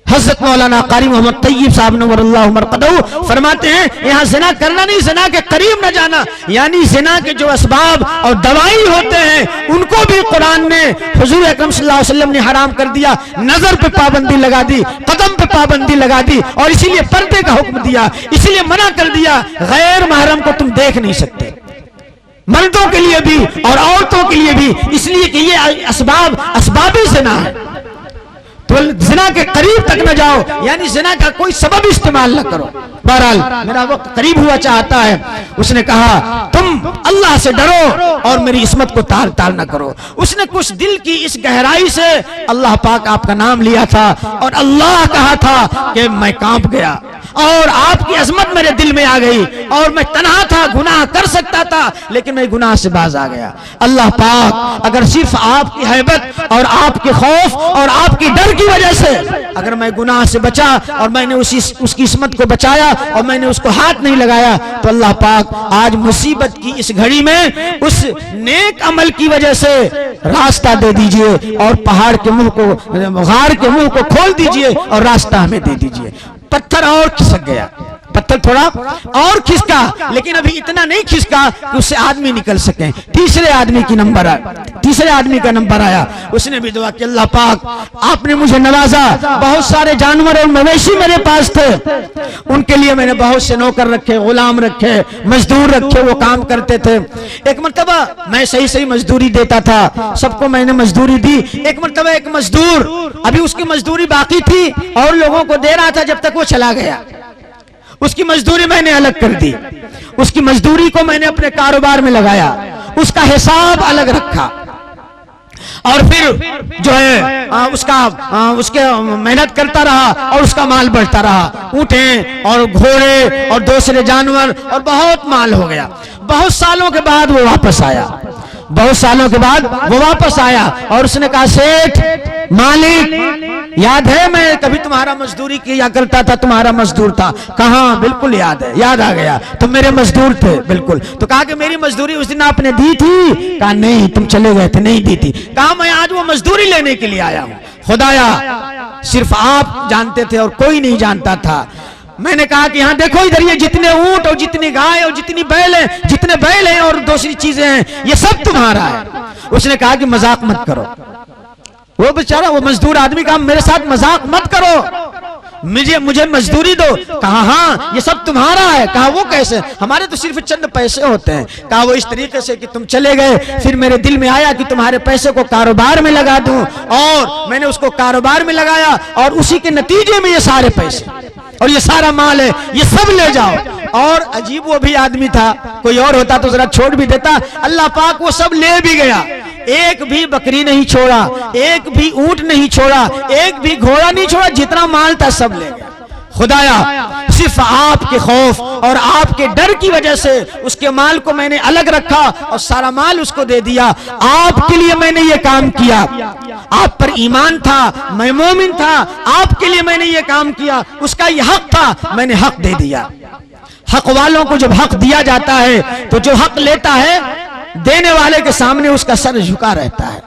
حضرت مولانا قاری محمد طیب صاحب نور اللہ مرقدہ فرماتے ہیں یہاں زنا کرنا نہیں، زنا کے قریب نہ جانا، یعنی زنا کے جو اسباب اور دوائی ہوتے ہیں ان کو بھی قرآن نے، حضور اکرم صلی اللہ علیہ وسلم نے حرام کر دیا، نظر پہ پابندی لگا دی، قدم پہ پابندی لگا دی، اور اسی لیے پردے کا حکم دیا، اسی لیے منع کر دیا غیر محرم کو تم دیکھ نہیں سکتے، مردوں کے لیے بھی اور عورتوں کے لیے بھی، اس لیے کہ یہ اسباب زنا ہے، تو زنا کے قریب تک نہ جاؤ، یعنی زنا کا کوئی سبب استعمال نہ کرو۔ بہرحال میرا وقت قریب ہوا چاہتا ہے، اس نے کہا تم اللہ سے ڈرو اور میری عصمت کو تال تال نہ کرو۔ اس نے کچھ دل کی اس گہرائی سے اللہ پاک آپ کا نام لیا تھا اور اللہ کہا تھا کہ میں کانپ گیا اور آپ کی عظمت میرے دل میں آ گئی، اور میں تنہا تھا، گناہ کر سکتا تھا لیکن میں گناہ سے باز آ گیا۔ اللہ پاک اگر صرف آپ کی ہیبت اور آپ کے خوف اور آپ کی ڈر کی وجہ سے اگر میں گناہ سے بچا اور میں نے اس کی عصمت کو بچایا اور میں نے اس کو ہاتھ نہیں لگایا، تو اللہ پاک آج مصیبت کی اس گھڑی میں اس نیک عمل کی وجہ سے راستہ دے دیجئے اور پہاڑ کے منہ کو، غار کے منہ کو کھول دیجئے اور راستہ ہمیں دے دیجئے۔ پتھر اور کھسک گیا، پتھر تھوڑا اور کھسکا، لیکن ابھی اتنا نہیں کھسکا کہ اس سے آدمی نکل سکیں۔ تیسرے آدمی کا نمبر آیا، اس نے بھی دعا کہ اللہ پاک آپ نے مجھے نوازا، بہت سارے جانور اور مویشی میرے پاس تھے، ان کے لیے میں نے بہت سے نوکر رکھے، غلام رکھے، مزدور رکھے، وہ کام کرتے تھے۔ ایک مرتبہ میں صحیح مزدوری دیتا تھا، سب کو میں نے مزدوری دی۔ ایک مرتبہ ایک مزدور ابھی اس کی مزدوری باقی تھی اور لوگوں کو دے رہا تھا جب تک وہ چلا گیا، اس کی مزدوری میں نے الگ کر دی، اس کی مزدوری کو میں نے اپنے کاروبار میں لگایا، اس کا حساب الگ رکھا، اور پھر جو ہے اس کے محنت کرتا رہا اور اس کا مال بڑھتا رہا، اونٹیں اور گھوڑے اور دوسرے جانور اور بہت مال ہو گیا۔ بہت سالوں کے بعد وہ واپس آیا اور اس نے کہا سیٹھ مالک یاد ہے میں کبھی تمہارا مزدوری کیا کرتا تھا، تمہارا مزدور تھا؟ کہاں بالکل یاد ہے، یاد آ گیا، تم میرے مزدور تھے بالکل۔ تو کہا کہ میری مزدوری اس دن آپ نے دی تھی؟ کہا نہیں، تم چلے گئے تھے، نہیں دی تھی۔ کہا میں آج وہ مزدوری لینے کے لیے آیا ہوں، خدایا صرف آپ جانتے تھے اور کوئی نہیں جانتا تھا۔ میں نے کہا کہ یہاں دیکھو ادھر، یہ جتنے اونٹ اور جتنی گائے اور جتنے بیل ہیں اور دوسری چیزیں ہیں، یہ سب تمہارا ہے۔ اس نے کہا کہ مذاق مت کرو، وہ بیچارہ وہ مزدور آدمی کہا میرے ساتھ مذاق مت کرو، مجھے مزدوری دو۔ کہا ہاں یہ سب تمہارا ہے۔ کہا وہ کیسے؟ ہمارے تو صرف چند پیسے ہوتے ہیں۔ کہا وہ اس طریقے سے کہ تم چلے گئے، پھر میرے دل میں آیا کہ تمہارے پیسے کو کاروبار میں لگا دوں، اور میں نے اس کو کاروبار میں لگایا اور اسی کے نتیجے میں یہ سارے پیسے اور یہ سارا مال ہے، یہ سب لے جاؤ۔ اور عجیب وہ بھی آدمی تھا، کوئی اور ہوتا تو ذرا چھوڑ بھی دیتا، اللہ پاک وہ سب لے بھی گیا، ایک بھی بکری نہیں چھوڑا، ایک بھی اونٹ نہیں چھوڑا، ایک بھی گھوڑا نہیں چھوڑا، جتنا مال تھا سب لے گیا۔ خدایا صرف آپ کے خوف اور آپ کے ڈر کی وجہ سے اس کے مال کو میں نے الگ رکھا اور سارا مال اس کو دے دیا، آپ کے لیے میں نے یہ کام کیا، آپ پر ایمان تھا، میں مومن تھا، آپ کے لیے میں نے یہ کام کیا، اس کا یہ حق تھا، میں نے حق دے دیا۔ حق والوں کو جب حق دیا جاتا ہے تو جو حق لیتا ہے دینے والے کے سامنے اس کا سر جھکا رہتا ہے۔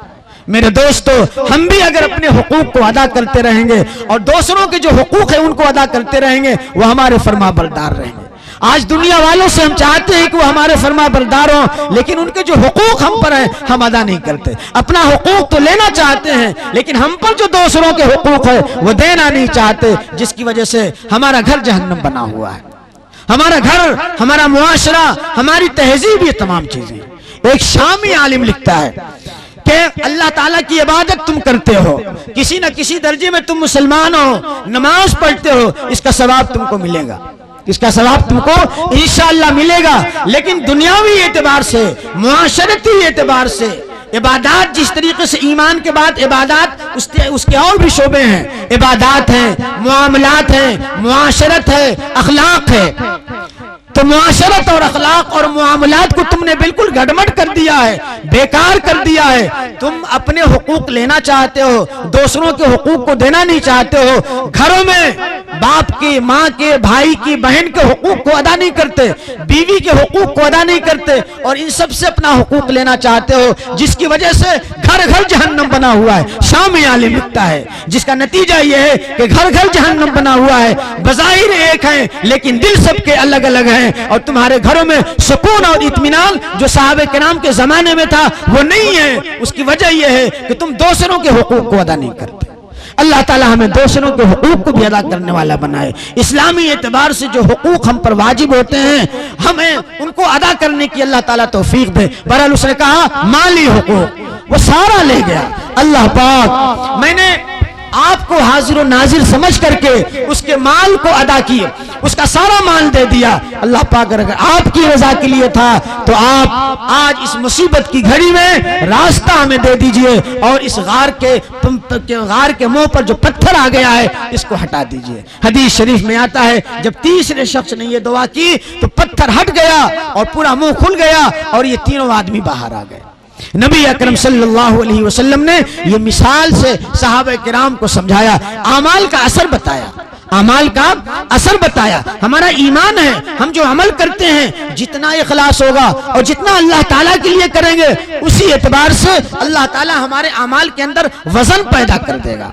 میرے دوستو، ہم بھی اگر اپنے حقوق کو ادا کرتے رہیں گے اور دوسروں کے جو حقوق ہیں ان کو ادا کرتے رہیں گے، وہ ہمارے فرما بردار رہیں گے۔ آج دنیا والوں سے ہم چاہتے ہیں کہ وہ ہمارے فرما بردار ہوں، لیکن ان کے جو حقوق ہم پر ہیں ہم ادا نہیں کرتے۔ اپنا حقوق تو لینا چاہتے ہیں لیکن ہم پر جو دوسروں کے حقوق ہے وہ دینا نہیں چاہتے، جس کی وجہ سے ہمارا گھر جہنم بنا ہوا ہے، ہمارا گھر، ہمارا معاشرہ، ہماری تہذیب، یہ تمام چیزیں۔ ایک شامی عالم لکھتا ہے کہ اللہ تعالیٰ کی عبادت تم کرتے ہو، کسی نہ کسی درجے میں تم مسلمان ہو، نماز پڑھتے ہو، اس کا ثواب تم کو ملے گا، اس کا ثواب تم کو انشاءاللہ ملے گا. لیکن دنیاوی اعتبار سے، معاشرتی اعتبار سے، عبادات جس طریقے سے ایمان کے بعد عبادات اس کے اور بھی شعبے ہیں، عبادات ہیں، معاملات ہیں، معاشرت ہے، اخلاق ہے. تو معاشرت اور اخلاق اور معاملات کو تم نے بالکل گڑبڑ کر دیا ہے، بیکار کر دیا ہے. تم اپنے حقوق لینا چاہتے ہو، دوسروں کے حقوق کو دینا نہیں چاہتے ہو. گھروں میں باپ کے، ماں کے، بھائی کی، بہن کے حقوق کو ادا نہیں کرتے، بیوی کے حقوق کو ادا نہیں کرتے، اور ان سب سے اپنا حقوق لینا چاہتے ہو، جس کی وجہ سے گھر گھر جہنم بنا ہوا ہے. شام عالم لکھتا ہے جس کا نتیجہ یہ ہے کہ گھر گھر جہنم بنا ہوا ہے. بظاہر ایک ہیں لیکن دل سب کے الگ الگ ہیں، اور تمہارے گھروں میں سکون اور اطمینان جو صحابہ کرام کے زمانے میں تھا وہ نہیں ہے. اس کی وجہ یہ ہے کہ تم دوسروں کے حقوق کو ادا نہیں کرتے. اللہ تعالی ہمیں دوسروں کے حقوق کو بھی ادا کرنے والا بنائے. اسلامی اعتبار سے جو حقوق ہم پر واجب ہوتے ہیں ہمیں ان کو ادا کرنے کی اللہ تعالیٰ توفیق دے. بہرحال اس نے کہا مالی حقوق وہ سارا لے گیا. اللہ پاک میں نے آپ کو حاضر و ناظر سمجھ کر کے اس کے مال کو ادا کیے، اس کا سارا مال دے دیا. اللہ پاک اگر آپ کی رضا کے لیے تھا تو آپ آج اس مصیبت کی گھڑی میں راستہ ہمیں دے دیجئے، اور اس غار کے منہ پر جو پتھر آ گیا ہے اس کو ہٹا دیجئے. حدیث شریف میں آتا ہے جب تیسرے شخص نے یہ دعا کی تو پتھر ہٹ گیا اور پورا منہ کھل گیا اور یہ تینوں آدمی باہر آ گئے. نبی اکرم صلی اللہ علیہ وسلم نے یہ مثال سے صحابہ کرام کو سمجھایا، اعمال کا اثر بتایا، اعمال کا اثر بتایا. ہمارا ایمان ہے، ہم جو عمل کرتے ہیں جتنا اخلاص ہوگا اور جتنا اللہ تعالیٰ کے لیے کریں گے اسی اعتبار سے اللہ تعالیٰ ہمارے اعمال کے اندر وزن پیدا کر دے گا،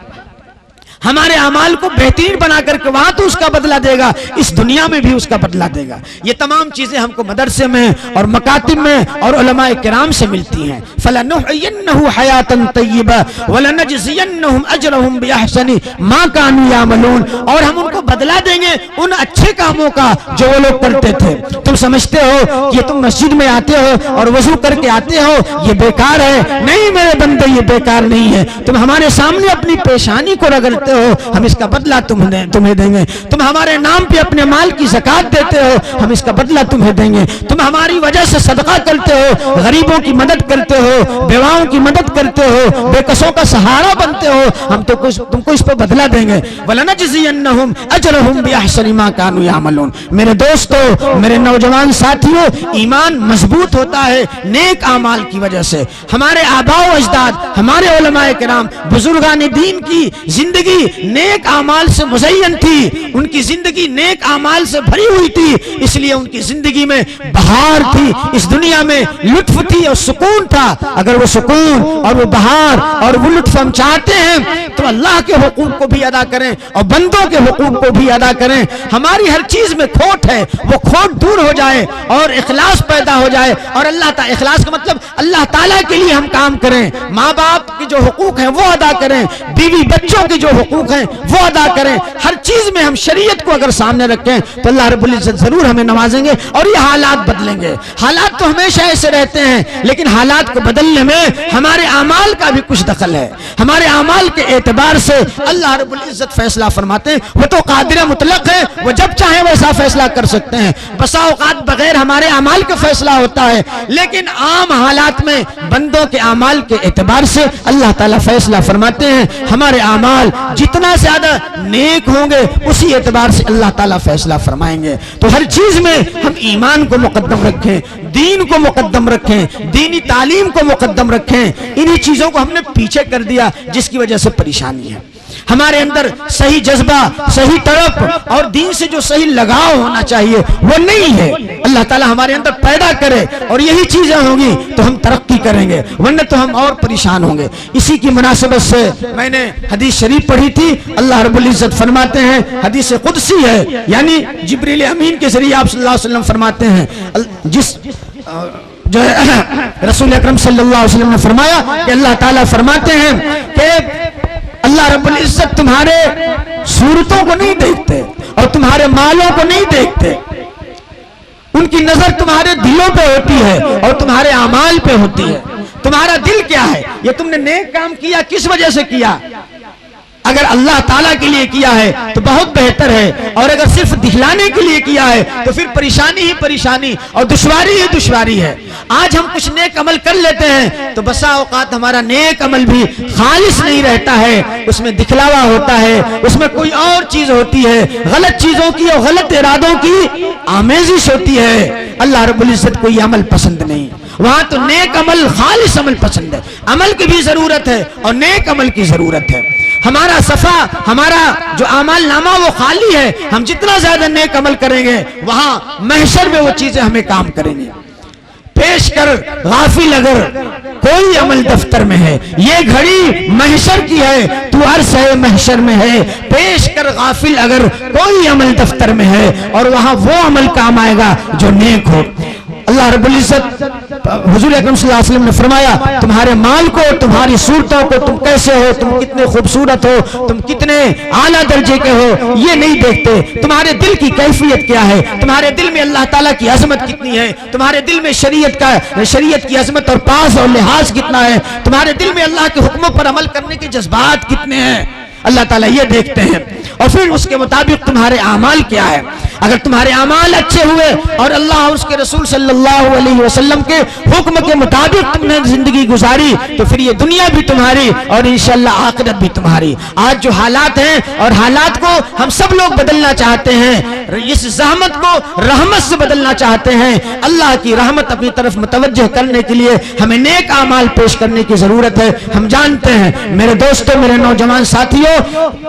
ہمارے اعمال کو بہترین بنا کر کے وہاں تو اس کا بدلہ دے گا، اس دنیا میں بھی اس کا بدلہ دے گا. یہ تمام چیزیں ہم کو مدرسے میں اور مکاتب میں اور علماء کرام سے ملتی ہیں. فَلَنُحْيِيَنَّهُ حَيَاةً طَيِّبَةً وَلَنَجْزِيَنَّهُمْ أَجْرَهُمْ بِأَحْسَنِ مَا كَانُوا يَعْمَلُونَ. اور ہم ان کو بدلہ دیں گے ان اچھے کاموں کا جو وہ لوگ کرتے تھے. تم سمجھتے ہو کہ تم مسجد میں آتے ہو اور وضو کر کے آتے ہو یہ بیکار ہے؟ نہیں میرے بندے، یہ بیکار نہیں ہے. تم ہمارے سامنے اپنی پیشانی کو رگڑتے ہو، ہم اس کا بدلہ تمہیں دیں گے. تم ہمارے نام پہ اپنے مال کی زکات دیتے ہو، ہم اس کا بدلہ تمہیں دیں گے. تم ہماری وجہ سے صدقہ کرتے ہو، غریبوں کی مدد کرتے ہو، بیواؤں کی مدد کرتے ہو، بے کسوں کا سہارا بنتے ہو، ہم تو تم کو اس پہ بدلہ دیں گے. وَلَنَجْزِيَنَّهُمْ أَجْرَهُمْ بِأَحْسَنِ مَا كَانُوا يَعْمَلُونَ. میرے دوستو، میرے نوجوان ساتھیو، ایمان مضبوط ہوتا ہے نیک اعمال کی وجہ سے. ہمارے آباء و اجداد، ہمارے علماء کرام، بزرگان دین کی زندگی نیک اعمال سے مزین تھی، ان کی زندگی نیک اعمال سے بھری ہوئی تھی، اس لیے ان کی زندگی میں بہار تھی، اس دنیا میں لطف تھی اور سکون تھا. اگر وہ سکون اور وہ بہار اور وہ لطف ہم چاہتے ہیں تو اللہ کے حقوق کو بھی ادا کریں اور بندوں کے حقوق کو بھی ادا کریں. ہماری ہر چیز میں کھوٹ ہے، وہ کھوٹ دور ہو جائے اور اخلاص پیدا ہو جائے. اور اللہ تعالی، اخلاص کا مطلب اللہ تعالیٰ کے لیے ہم کام کریں، ماں باپ کے جو حقوق ہیں وہ ادا کریں، بیوی بچوں کے جو حقوق ہیں وہ ادا کریں. ہر چیز میں ہم شریعت کو اگر سامنے رکھیں تو اللہ رب العزت ضرور ہمیں نوازیں گے اور یہ حالات بدلیں گے. حالات تو ہمیشہ ایسے رہتے ہیں لیکن حالات کو بدلنے میں ہمارے اعمال کا بھی کچھ دخل ہے. ہمارے اعمال کے اعتبار سے اللہ رب العزت فیصلہ فرماتے ہیں. وہ تو قادر مطلق ہے، وہ جب چاہے ویسا فیصلہ کر سکتے ہیں. بسا اوقات بغیر ہمارے اعمال کا فیصلہ ہوتا ہے، لیکن عام حالات میں بندوں کے اعمال کے اعتبار سے اللہ تعالیٰ فیصلہ فرماتے ہیں. ہمارے اعمال جتنا زیادہ نیک ہوں گے اسی اعتبار سے اللہ تعالیٰ فیصلہ فرمائیں گے. تو ہر چیز میں ہم ایمان کو مقدم رکھیں، دین کو مقدم رکھیں، دینی تعلیم کو مقدم رکھیں. انہی چیزوں کو ہم نے پیچھے کر دیا جس کی وجہ سے پریشانی ہے. ہمارے اندر صحیح جذبہ، صحیح طرف اور دین سے جو صحیح لگاؤ ہونا چاہیے وہ نہیں ہے. اللہ تعالیٰ ہمارے اندر پیدا کرے اور یہی چیزیں ہوں گی تو ہم ترقی کریں گے، ورنہ تو ہم اور پریشان ہوں گے. اسی کی مناسبت سے میں نے حدیث شریف پڑھی تھی. اللہ رب العزت فرماتے ہیں، حدیث قدسی ہے، یعنی جبریل امین کے ذریعے آپ صلی اللہ علیہ وسلم فرماتے ہیں، جس جو رسول اکرم صلی اللہ علیہ وسلم نے فرمایا کہ اللہ تعالیٰ فرماتے ہیں کہ اللہ رب العزت تمہارے صورتوں کو نہیں دیکھتے اور تمہارے مالوں کو نہیں دیکھتے، ان کی نظر تمہارے دلوں پہ ہوتی ہے اور تمہارے اعمال پہ ہوتی ہے. تمہارا دل کیا ہے؟ یہ تم نے نیک کام کیا کس وجہ سے کیا؟ اگر اللہ تعالیٰ کے لیے کیا ہے تو بہت بہتر ہے، اور اگر صرف دکھلانے کے لیے کیا ہے تو پھر پریشانی ہی پریشانی اور دشواری ہی دشواری ہے۔ آج ہم کچھ نیک عمل کر لیتے ہیں تو بسا اوقات ہمارا نیک عمل بھی خالص نہیں رہتا ہے، اس میں دکھلاوا ہوتا ہے، اس میں کوئی اور چیز ہوتی ہے، غلط چیزوں کی اور غلط ارادوں کی آمیزش ہوتی ہے۔ اللہ رب العزت کو یہ عمل پسند نہیں، وہاں تو نیک عمل، خالص عمل پسند ہے۔ عمل کی بھی ضرورت ہے اور نیک عمل کی ضرورت ہے۔ ہمارا صفحہ، ہمارا جو اعمال نامہ وہ خالی ہے، ہم جتنا زیادہ نیک عمل کریں گے وہاں محشر میں وہ چیزیں ہمیں کام کریں گے۔ پیش کر غافل اگر کوئی عمل دفتر میں ہے، یہ گھڑی محشر کی ہے، تو عرص ہے محشر میں ہے۔ پیش کر غافل اگر کوئی عمل دفتر میں ہے، اور وہاں وہ عمل کام آئے گا جو نیک ہو۔ اللہ رب العزت، حضور اکرم صلی اللہ علیہ وسلم نے فرمایا، تمہارے مال کو، تمہاری صورتوں کو، تم کیسے ہو، تم کتنے خوبصورت ہو، تم کتنے اعلیٰ درجے کے ہو، یہ نہیں دیکھتے۔ تمہارے دل کی کیفیت کیا ہے، تمہارے دل میں اللہ تعالیٰ کی عظمت کتنی ہے، تمہارے دل میں شریعت کی عظمت اور پاس اور لحاظ کتنا ہے، تمہارے دل میں اللہ کے حکموں پر عمل کرنے کے جذبات کتنے ہیں، اللہ تعالیٰ یہ دیکھتے ہیں۔ اور پھر اس کے مطابق تمہارے اعمال کیا ہے۔ اگر تمہارے اعمال اچھے ہوئے اور اللہ اور اس کے رسول صلی اللہ علیہ وسلم کے حکم کے مطابق تم نے زندگی گزاری تو پھر یہ دنیا بھی تمہاری اور انشاءاللہ آخرت بھی تمہاری۔ آج جو حالات ہیں اور حالات کو ہم سب لوگ بدلنا چاہتے ہیں، اس زحمت کو رحمت سے بدلنا چاہتے ہیں۔ اللہ کی رحمت اپنی طرف متوجہ کرنے کے لیے ہمیں نیک اعمال پیش کرنے کی ضرورت ہے۔ ہم جانتے ہیں میرے دوستوں، میرے نوجوان ساتھیوں،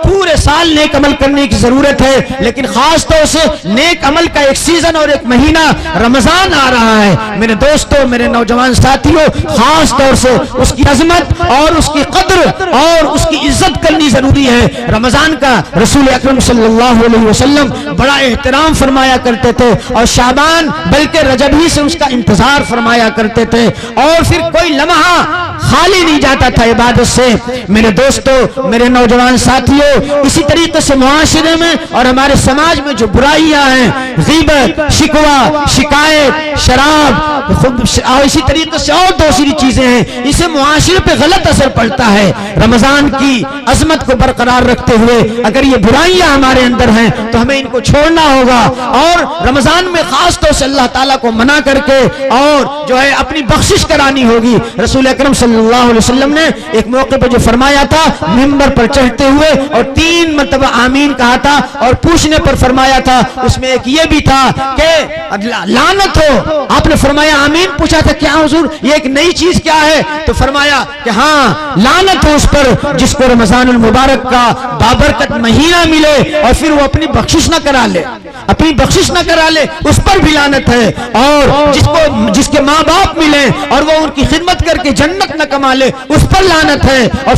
پورے سال نیک عمل کرنے کی ضرورت ہے، لیکن خاص طور سے نیک عمل کا ایک سیزن اور ایک مہینہ رمضان آ رہا ہے۔ میرے دوستوں، میرے نوجوان ساتھیوں، خاص طور سے اس کی عظمت اور اس کی قدر اور اس کی عزت کرنی ضروری ہے۔ رمضان کا رسول اکرم صلی اللہ علیہ وسلم بڑا احترام فرمایا کرتے تھے، اور شعبان بلکہ رجب ہی سے اس کا انتظار فرمایا کرتے تھے، اور پھر کوئی لمحہ خالی نہیں جاتا تھا عبادت سے۔ میرے دوستوں، میرے نوجوان ساتھیوں، اسی طریقے سے معاشرے میں اور ہمارے سماج میں جو برائیاں ہیں، غیبت، شکوہ، شکایت، شراب، اور اسی طریقے سے اور دوسری چیزیں ہیں، اسے معاشرے پہ غلط اثر پڑتا ہے۔ رمضان کی عظمت کو برقرار رکھتے ہوئے اگر یہ برائیاں ہمارے اندر ہیں تو ہمیں ان کو چھوڑنا ہوگا، اور رمضان میں خاص طور سے اللہ تعالیٰ کو منع کر کے اور جو ہے اپنی بخشش کرانی ہوگی۔ رسول اکرم صلی اللہ علیہ وسلم نے ایک موقع پہ جو فرمایا تھا، منبر پر چڑھتے ہوئے اور 3 مرتبہ آمین کہا تھا، اور پوچھنے پر فرمایا تھا، اس میں ایک یہ بھی تھا کہ لعنت ہو۔ آپ نے فرمایا آمین، پوچھا تھا کیا حضور یہ ایک نئی چیز کیا ہے، تو فرمایا کہ ہاں، لعنت ہو اس پر جس کو رمضان المبارک کا بابرکت مہینہ ملے اور پھر وہ اپنی بخشش نہ کرا لے، اپنی بخشش نہ کرا لے، اس پر بھی لعنت ہے۔ اور جس کے ماں باپ ملے اور وہ ان کی خدمت کر کے جنت نہ کما لے، اس پر لعنت ہے۔ اور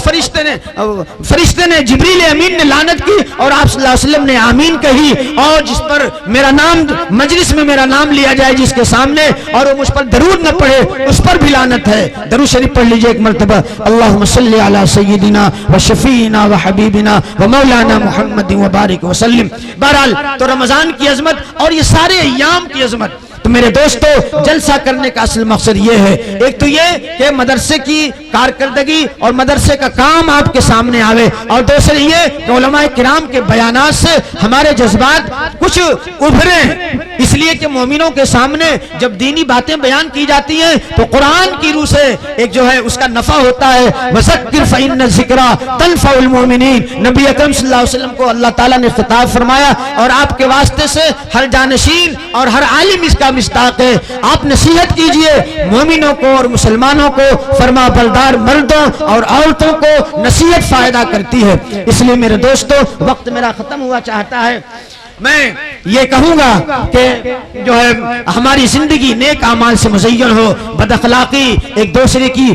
فرشتے نے جبریل امین نے لعنت کی، اور آپ صلی اللہ علیہ وسلم نے آمین کہی، اور جس پر میرا نام مجلس میں میرا نام لیا جائے جس کے سامنے اور وہ مجھ پر درود نہ پڑھے، اس پر بھی لعنت ہے۔ درود شریف پڑھ لیجئے ایک مرتبہ، اللہم صلی علی سیدنا و شفیعنا و حبیبنا و مولانا محمد و بارک وسلم۔ بہرحال تو رمضان کی عظمت اور یہ سارے ایام کی عظمت، تو میرے دوستو، جلسہ کرنے کا اصل مقصد یہ ہے، ایک تو یہ کہ مدرسے کی کارکردگی اور مدرسے کا کام آپ کے سامنے آوے، اور دوسرے یہ کہ علماء کرام کے بیانات سے ہمارے جذبات کچھ ابھریں، اس لیے کہ مومنوں کے سامنے جب دینی باتیں بیان کی جاتی ہیں تو قرآن کی روح سے ایک جو ہے اس کا نفع ہوتا ہے۔ وَذَكِّرْ فَإِنَّ الذِّكْرَىٰ تَنفَعُ الْمُؤْمِنِينَ، نبی اکرم صلی اللہ علیہ وسلم کو اللہ تعالیٰ نے خطاب فرمایا، اور آپ کے واسطے سے ہر جانشین اور ہر عالم اس کا مصداق ہے۔ آپ نصیحت کیجئے مومنوں کو اور مسلمانوں کو، فرما بردار مردوں اور عورتوں کو نصیحت فائدہ کرتی ہے۔ اس لیے میرے دوستو، وقت میرا ختم ہوا چاہتا ہے، میں یہ کہوں گا کہ جو ہے ہماری زندگی نیک اعمال سے مزین ہو، بد اخلاقی، ایک دوسرے کی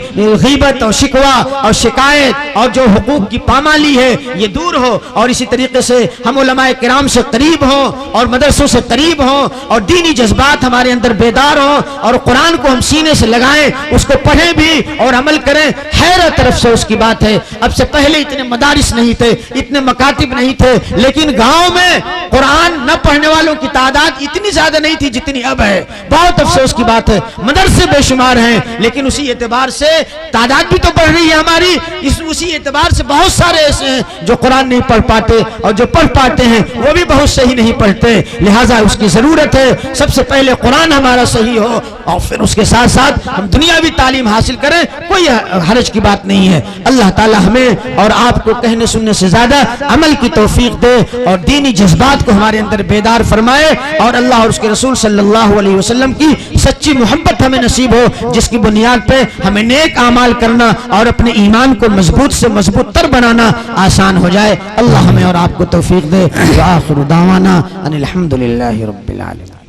غیبت اور شکوہ اور شکایت اور جو حقوق کی پامالی ہے یہ دور ہو، اور اسی طریقے سے ہم علماء کرام سے قریب ہوں اور مدرسوں سے قریب ہوں، اور دینی جذبات ہمارے اندر بیدار ہوں، اور قرآن کو ہم سینے سے لگائیں، اس کو پڑھیں بھی اور عمل کریں۔ حیرت طرف سے اس کی بات ہے، اب سے پہلے اتنے مدارس نہیں تھے، اتنے مکاتب نہیں تھے، لیکن گاؤں میں قرآن قرآن نہ پڑھنے والوں کی تعداد اتنی زیادہ نہیں تھی جتنی اب ہے. بہت افسوس کی بات ہے. مدرسے بے شمار ہیں لیکن اسی اعتبار سے تعداد بھی تو بڑھ رہی ہے ہماری, اسی اعتبار سے بہت سارے ایسے ہیں جو قرآن نہیں پڑھ پاتے, اور جو پڑھ پاتے ہیں وہ بھی بہت صحیح نہیں پڑھتے. لہٰذا اس کی ضرورت ہے سب سے پہلے قرآن ہمارا صحیح ہو, اور پھر اس کے ساتھ ساتھ ہم دنیاوی تعلیم حاصل کریں, کوئی حرج کی بات نہیں ہے. اللہ تعالی ہمیں اور آپ کو کہنے سننے سے زیادہ عمل کی توفیق دے اور دینی جذبات کو ہمارے اندر بیدار فرمائے, اور اللہ اور اس کے رسول صلی اللہ علیہ وسلم کی سچی محبت ہمیں نصیب ہو, جس کی بنیاد پہ ہمیں نیک اعمال کرنا اور اپنے ایمان کو مضبوط سے مضبوط تر بنانا آسان ہو جائے. اللہ ہمیں اور آپ کو توفیق دے. وآخر دعوانا ان الحمد للہ رب العالمین.